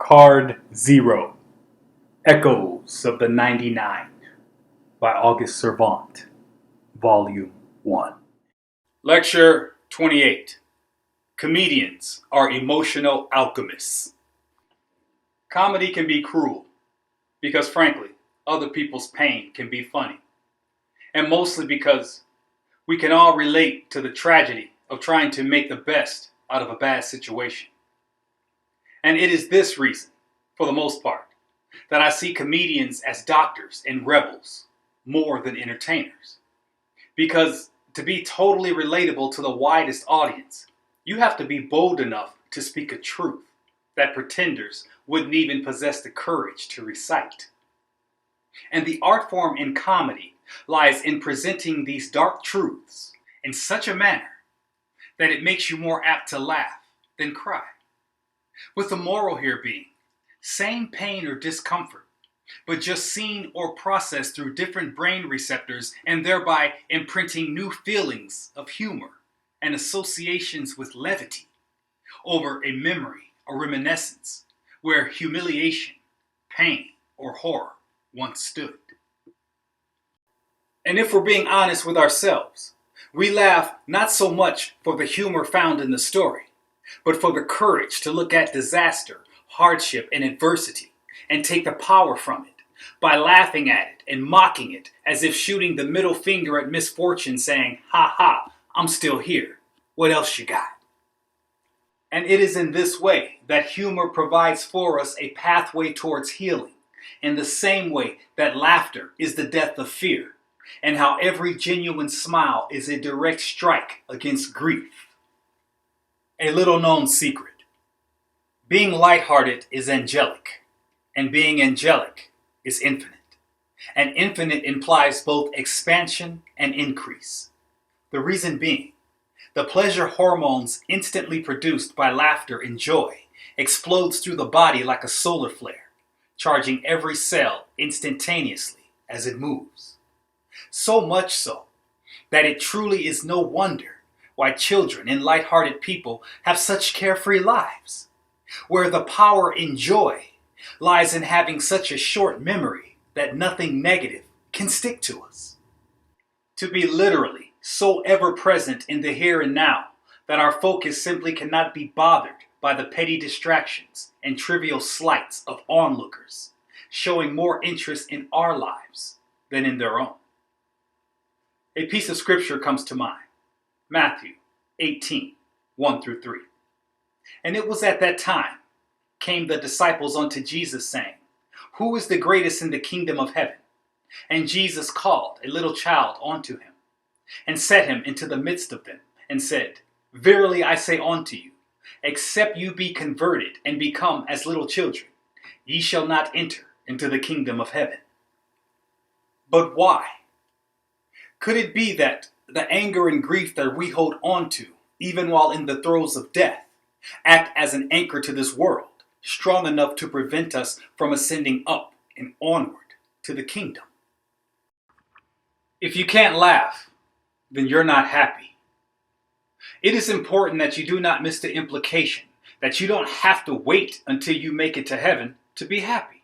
Card 0, Echoes of the 99 by August Servant, Volume 1. Lecture 28. Comedians are emotional alchemists. Comedy can be cruel because, frankly, other people's pain can be funny. And mostly because we can all relate to the tragedy of trying to make the best out of a bad situation. And it is this reason, for the most part, that I see comedians as doctors and rebels more than entertainers. Because to be totally relatable to the widest audience, you have to be bold enough to speak a truth that pretenders wouldn't even possess the courage to recite. And the art form in comedy lies in presenting these dark truths in such a manner that it makes you more apt to laugh than cry. With the moral here being, same pain or discomfort, but just seen or processed through different brain receptors and thereby imprinting new feelings of humor and associations with levity over a memory or reminiscence where humiliation, pain, or horror once stood. And if we're being honest with ourselves, we laugh not so much for the humor found in the story, but for the courage to look at disaster, hardship, and adversity and take the power from it by laughing at it and mocking it as if shooting the middle finger at misfortune saying, "Ha ha, I'm still here. What else you got?" And it is in this way that humor provides for us a pathway towards healing, in the same way that laughter is the death of fear, and how every genuine smile is a direct strike against grief. A little known secret. Being lighthearted is angelic, and being angelic is infinite. And infinite implies both expansion and increase. The reason being, the pleasure hormones instantly produced by laughter and joy explodes through the body like a solar flare, charging every cell instantaneously as it moves. So much so that it truly is no wonder why children and lighthearted people have such carefree lives, where the power in joy lies in having such a short memory that nothing negative can stick to us. To be literally so ever present in the here and now that our focus simply cannot be bothered by the petty distractions and trivial slights of onlookers, showing more interest in our lives than in their own. A piece of scripture comes to mind. Matthew 18, 1-3. And it was at that time came the disciples unto Jesus, saying, Who is the greatest in the kingdom of heaven? And Jesus called a little child unto him, and set him into the midst of them, and said, Verily I say unto you, except you be converted and become as little children, ye shall not enter into the kingdom of heaven. But why? Could it be that the anger and grief that we hold on to, even while in the throes of death, act as an anchor to this world, strong enough to prevent us from ascending up and onward to the kingdom? If you can't laugh, then you're not happy. It is important that you do not miss the implication that you don't have to wait until you make it to heaven to be happy.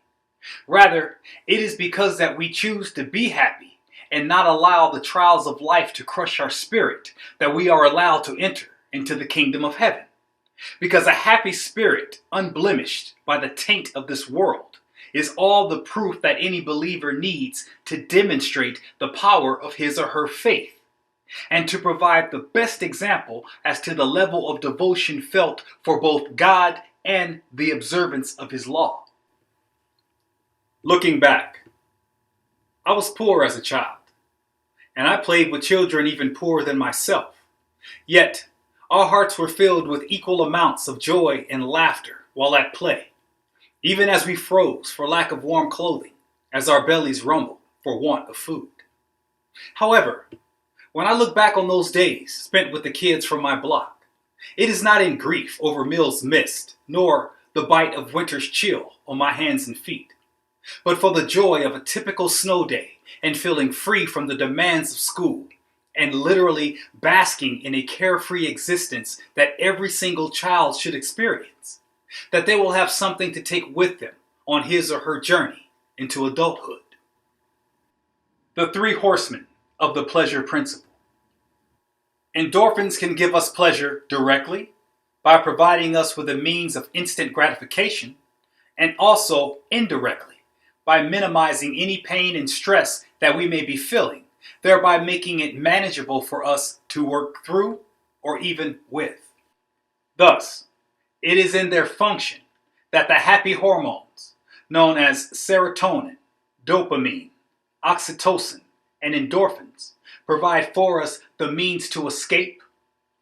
Rather, it is because that we choose to be happy and not allow the trials of life to crush our spirit that we are allowed to enter into the kingdom of heaven. Because a happy spirit, unblemished by the taint of this world, is all the proof that any believer needs to demonstrate the power of his or her faith, and to provide the best example as to the level of devotion felt for both God and the observance of his law. Looking back, I was poor as a child, and I played with children even poorer than myself. Yet, our hearts were filled with equal amounts of joy and laughter while at play, even as we froze for lack of warm clothing, as our bellies rumbled for want of food. However, when I look back on those days spent with the kids from my block, it is not in grief over meals missed, nor the bite of winter's chill on my hands and feet, but for the joy of a typical snow day and feeling free from the demands of school and literally basking in a carefree existence that every single child should experience, that they will have something to take with them on his or her journey into adulthood. The three horsemen of the pleasure principle. Endorphins can give us pleasure directly by providing us with a means of instant gratification, and also indirectly by minimizing any pain and stress that we may be feeling, thereby making it manageable for us to work through or even with. Thus, it is in their function that the happy hormones, known as serotonin, dopamine, oxytocin, and endorphins, provide for us the means to escape,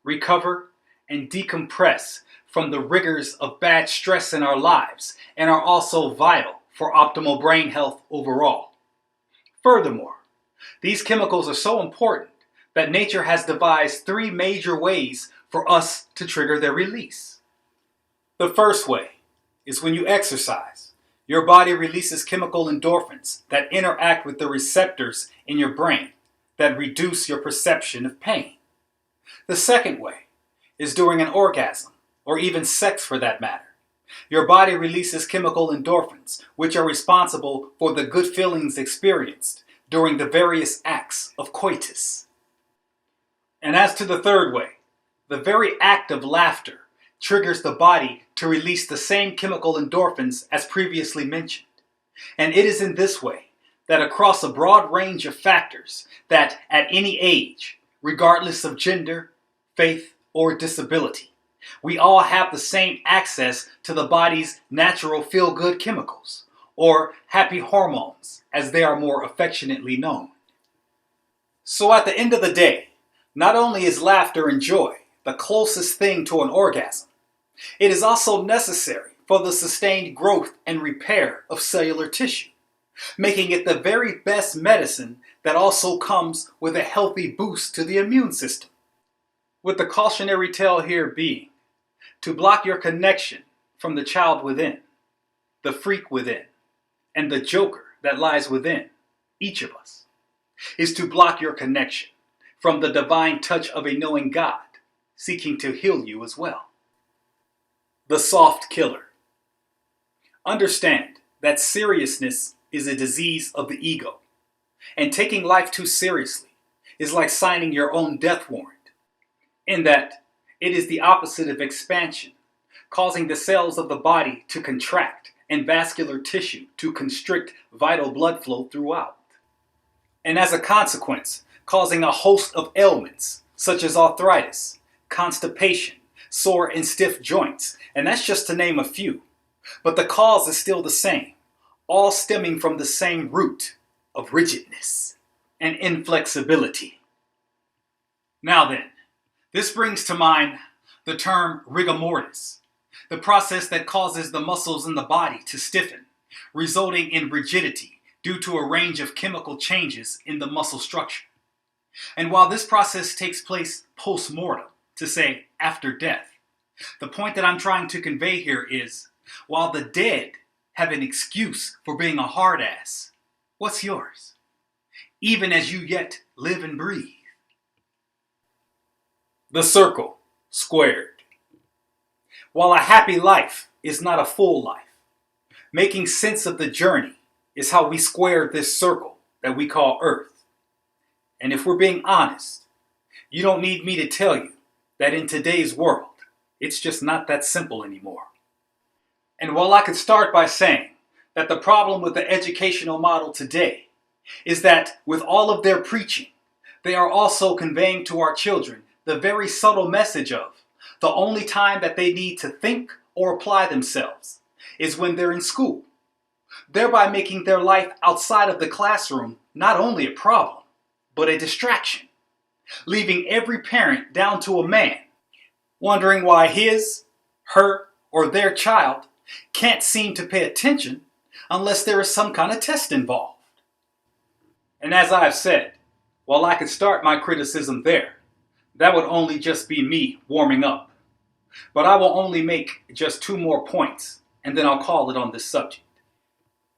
recover, and decompress from the rigors of bad stress in our lives, and are also vital for optimal brain health overall. Furthermore, these chemicals are so important that nature has devised three major ways for us to trigger their release. The first way is when you exercise. Your body releases chemical endorphins that interact with the receptors in your brain that reduce your perception of pain. The second way is during an orgasm, or even sex for that matter. Your body releases chemical endorphins, which are responsible for the good feelings experienced during the various acts of coitus. And as to the third way, the very act of laughter triggers the body to release the same chemical endorphins as previously mentioned. And it is in this way that across a broad range of factors that at any age, regardless of gender, faith, or disability, we all have the same access to the body's natural feel-good chemicals, or happy hormones, as they are more affectionately known. So at the end of the day, not only is laughter and joy the closest thing to an orgasm, it is also necessary for the sustained growth and repair of cellular tissue, making it the very best medicine that also comes with a healthy boost to the immune system. With the cautionary tale here being to block your connection from the child within, the freak within, and the joker that lies within each of us, is to block your connection from the divine touch of a knowing God seeking to heal you as well. The soft killer. Understand that seriousness is a disease of the ego, and taking life too seriously is like signing your own death warrant, in that it is the opposite of expansion, causing the cells of the body to contract and vascular tissue to constrict vital blood flow throughout. And as a consequence, causing a host of ailments such as arthritis, constipation, sore and stiff joints, and that's just to name a few. But the cause is still the same, all stemming from the same root of rigidness and inflexibility. Now then, this brings to mind the term rigor mortis, the process that causes the muscles in the body to stiffen, resulting in rigidity due to a range of chemical changes in the muscle structure. And while this process takes place post-mortem, to say after death, the point that I'm trying to convey here is, while the dead have an excuse for being a hard ass, what's yours? Even as you yet live and breathe. The circle squared. While a happy life is not a full life, making sense of the journey is how we square this circle that we call Earth. And if we're being honest, you don't need me to tell you that in today's world, it's just not that simple anymore. And while I could start by saying that the problem with the educational model today is that with all of their preaching, they are also conveying to our children the very subtle message of the only time that they need to think or apply themselves is when they're in school, thereby making their life outside of the classroom not only a problem, but a distraction, leaving every parent down to a man wondering why his, her, or their child can't seem to pay attention unless there is some kind of test involved. And as I've said, while I could start my criticism there, that would only just be me warming up. But I will only make just 2 more points, and then I'll call it on this subject.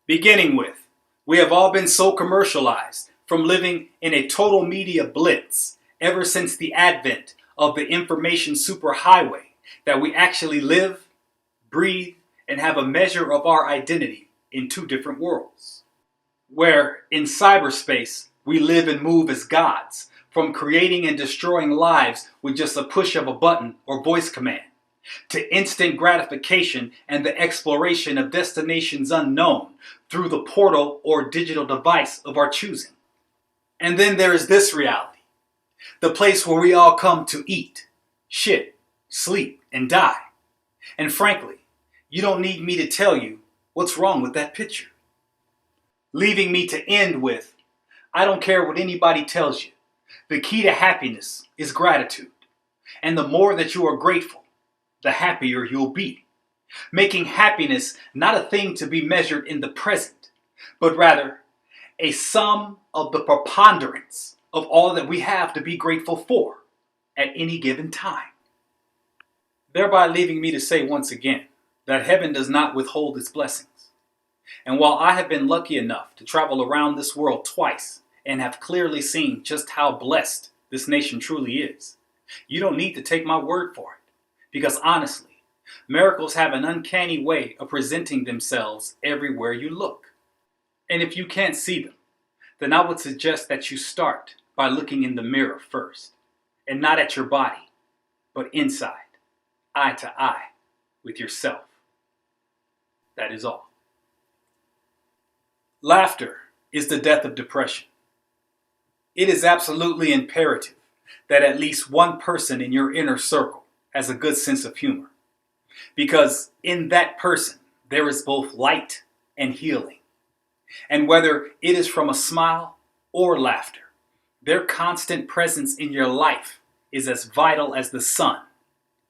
Beginning with, we have all been so commercialized from living in a total media blitz ever since the advent of the information superhighway that we actually live, breathe, and have a measure of our identity in two different worlds. Where in cyberspace, we live and move as gods, from creating and destroying lives with just a push of a button or voice command, to instant gratification and the exploration of destinations unknown through the portal or digital device of our choosing. And then there is this reality, the place where we all come to eat, shit, sleep, and die. And frankly, you don't need me to tell you what's wrong with that picture. Leaving me to end with, I don't care what anybody tells you. The key to happiness is gratitude. And the more that you are grateful, the happier you'll be. Making happiness not a thing to be measured in the present, but rather a sum of the preponderance of all that we have to be grateful for at any given time. Thereby leaving me to say once again that heaven does not withhold its blessings. And while I have been lucky enough to travel around this world twice and have clearly seen just how blessed this nation truly is, you don't need to take my word for it. Because honestly, miracles have an uncanny way of presenting themselves everywhere you look. And if you can't see them, then I would suggest that you start by looking in the mirror first, and not at your body, but inside, eye to eye, with yourself. That is all. Laughter is the death of depression. It is absolutely imperative that at least one person in your inner circle has a good sense of humor, because in that person there is both light and healing. And whether it is from a smile or laughter, their constant presence in your life is as vital as the sun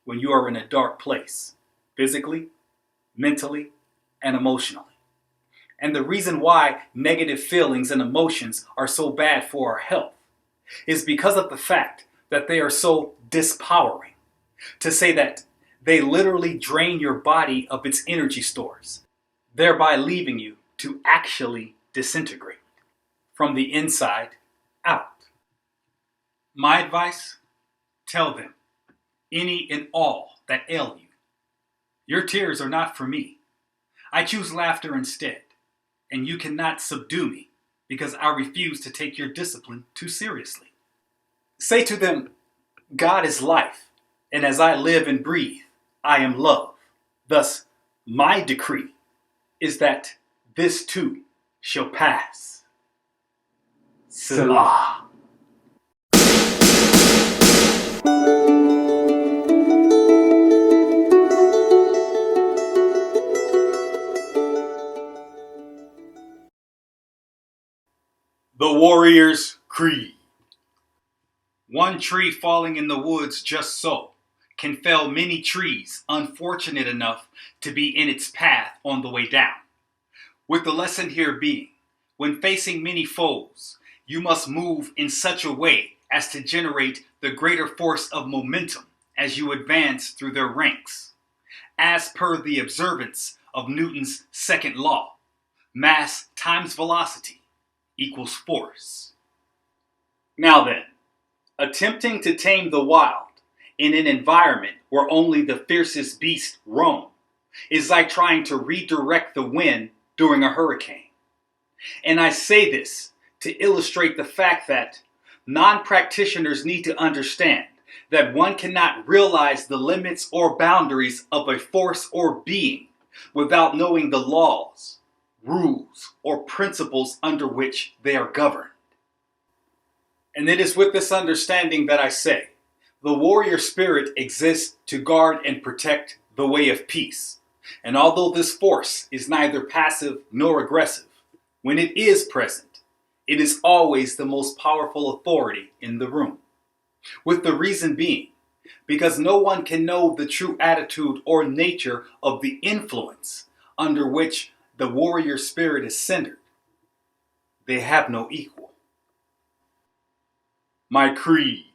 when you are in a dark place, physically, mentally, and emotionally. And the reason why negative feelings and emotions are so bad for our health is because of the fact that they are so disempowering. To say that they literally drain your body of its energy stores, thereby leaving you to actually disintegrate from the inside out. My advice, tell them any and all that ail you. Your tears are not for me. I choose laughter instead, and you cannot subdue me because I refuse to take your discipline too seriously. Say to them, God is life, and as I live and breathe, I am love. Thus, my decree is that this too shall pass. Selah. The Warrior's Creed. One tree falling in the woods just so can fell many trees unfortunate enough to be in its path on the way down. With the lesson here being, when facing many foes, you must move in such a way as to generate the greater force of momentum as you advance through their ranks. As per the observance of Newton's second law, mass times velocity equals force. Now then, attempting to tame the wild in an environment where only the fiercest beasts roam is like trying to redirect the wind during a hurricane. And I say this to illustrate the fact that non-practitioners need to understand that one cannot realize the limits or boundaries of a force or being without knowing the laws, rules, or principles under which they are governed. And it is with this understanding that I say, the warrior spirit exists to guard and protect the way of peace. And although this force is neither passive nor aggressive, when it is present, it is always the most powerful authority in the room. With the reason being, because no one can know the true attitude or nature of the influence under which the warrior spirit is centered. They have no equal. My creed.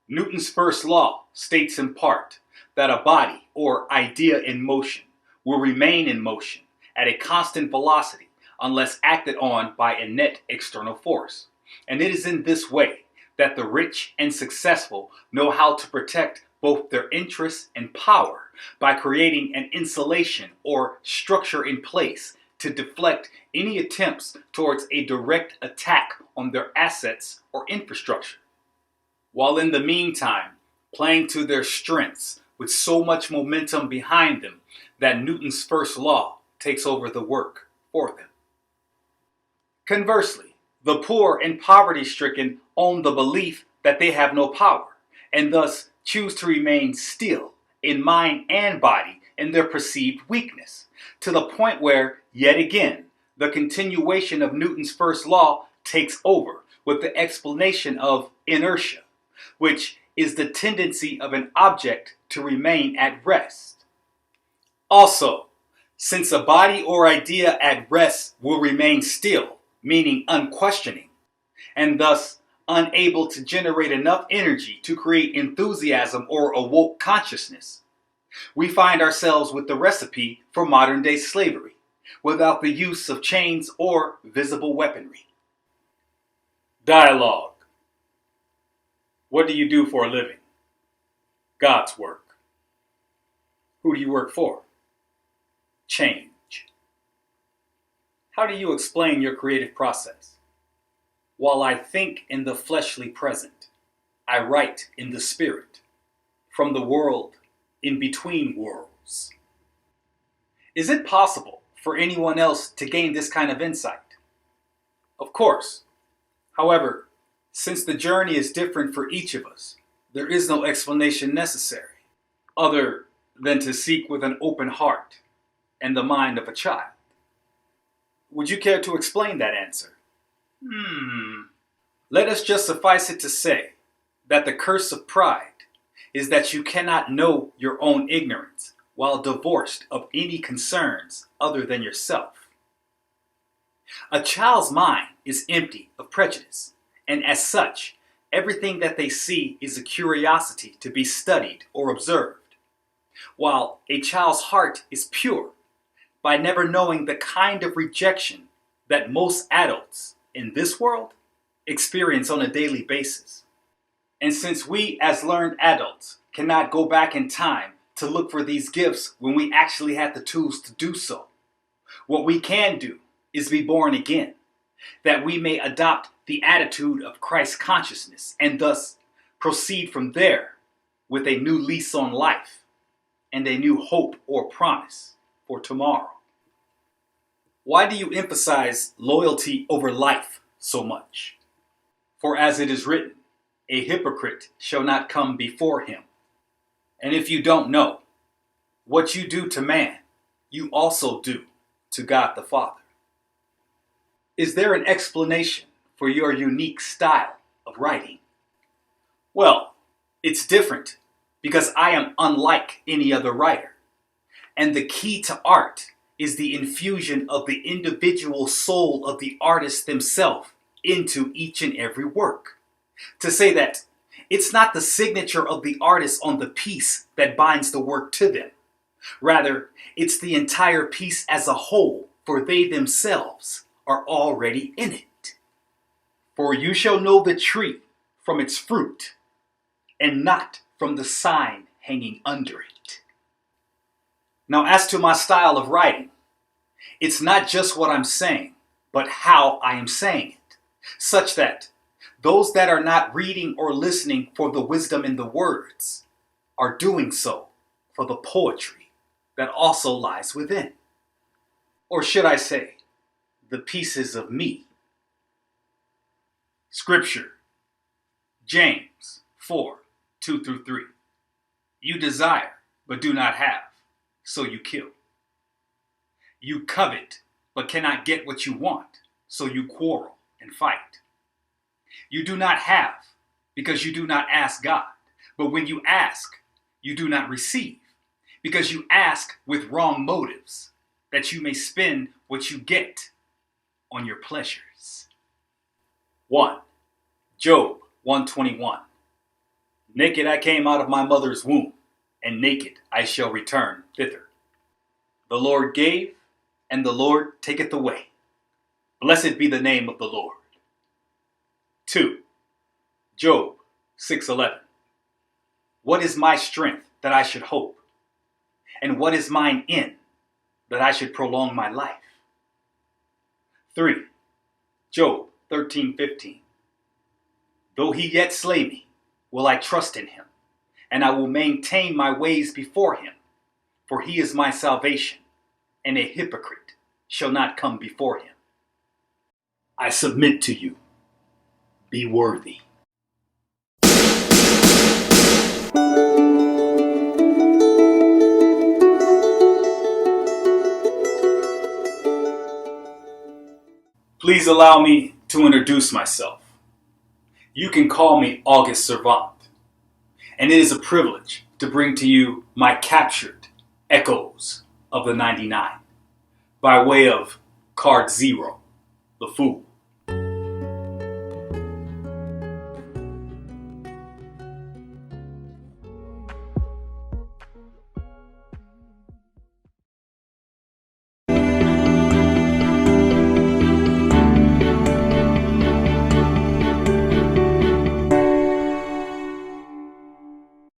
Newton's first law states in part that a body or idea in motion will remain in motion at a constant velocity unless acted on by a net external force. And it is in this way that the rich and successful know how to protect both their interests and power by creating an insulation or structure in place to deflect any attempts towards a direct attack on their assets or infrastructure, while in the meantime playing to their strengths with so much momentum behind them that Newton's first law takes over the work for them. Conversely, the poor and poverty-stricken own the belief that they have no power, and thus choose to remain still in mind and body in their perceived weakness, to the point where, yet again, the continuation of Newton's first law takes over with the explanation of inertia, which is the tendency of an object to remain at rest. Also, since a body or idea at rest will remain still, meaning unquestioning, and thus unable to generate enough energy to create enthusiasm or awoke consciousness, we find ourselves with the recipe for modern day slavery, without the use of chains or visible weaponry. Dialogue. What do you do for a living? God's work. Who do you work for? Change. How do you explain your creative process? While I think in the fleshly present, I write in the spirit, from the world in between worlds. Is it possible for anyone else to gain this kind of insight? Of course. However, since the journey is different for each of us, there is no explanation necessary, other than to seek with an open heart and the mind of a child. Would you care to explain that answer? Let us just suffice it to say that the curse of pride is that you cannot know your own ignorance while divorced of any concerns other than yourself. A child's mind is empty of prejudice, and as such, everything that they see is a curiosity to be studied or observed, while a child's heart is pure by never knowing the kind of rejection that most adults in this world experience on a daily basis. And since we as learned adults cannot go back in time to look for these gifts when we actually had the tools to do so, what we can do is be born again, that we may adopt the attitude of Christ consciousness and thus proceed from there with a new lease on life and a new hope or promise for tomorrow. Why do you emphasize loyalty over life so much? For as it is written, a hypocrite shall not come before him. And if you don't know, what you do to man, you also do to God the Father. Is there an explanation for your unique style of writing? Well, it's different because I am unlike any other writer. And the key to art is the infusion of the individual soul of the artist themselves into each and every work. To say that it's not the signature of the artist on the piece that binds the work to them. Rather, it's the entire piece as a whole, for they themselves are already in it. For you shall know the tree from its fruit, and not from the sign hanging under it. Now, as to my style of writing, it's not just what I'm saying, but how I am saying it, such that those that are not reading or listening for the wisdom in the words are doing so for the poetry that also lies within. Or should I say, the pieces of me. Scripture, James 4:2-3. You desire, but do not have, so you kill. You covet, but cannot get what you want, so you quarrel and fight. You do not have, because you do not ask God. But when you ask, you do not receive, because you ask with wrong motives, that you may spend what you get on your pleasures. 1. Job 1:21. Naked I came out of my mother's womb, and naked I shall return thither. The Lord gave, and the Lord taketh away. Blessed be the name of the Lord. 2. Job 6:11. What is my strength that I should hope? And what is mine end that I should prolong my life? 3. Job 13:15. Though he yet slay me, will I trust in him, and I will maintain my ways before him. For he is my salvation, and a hypocrite shall not come before him. I submit to you. Be worthy. Please allow me to introduce myself. You can call me August Servant, and it is a privilege to bring to you my captured echoes of the 99 by way of Card Zero, the Fool.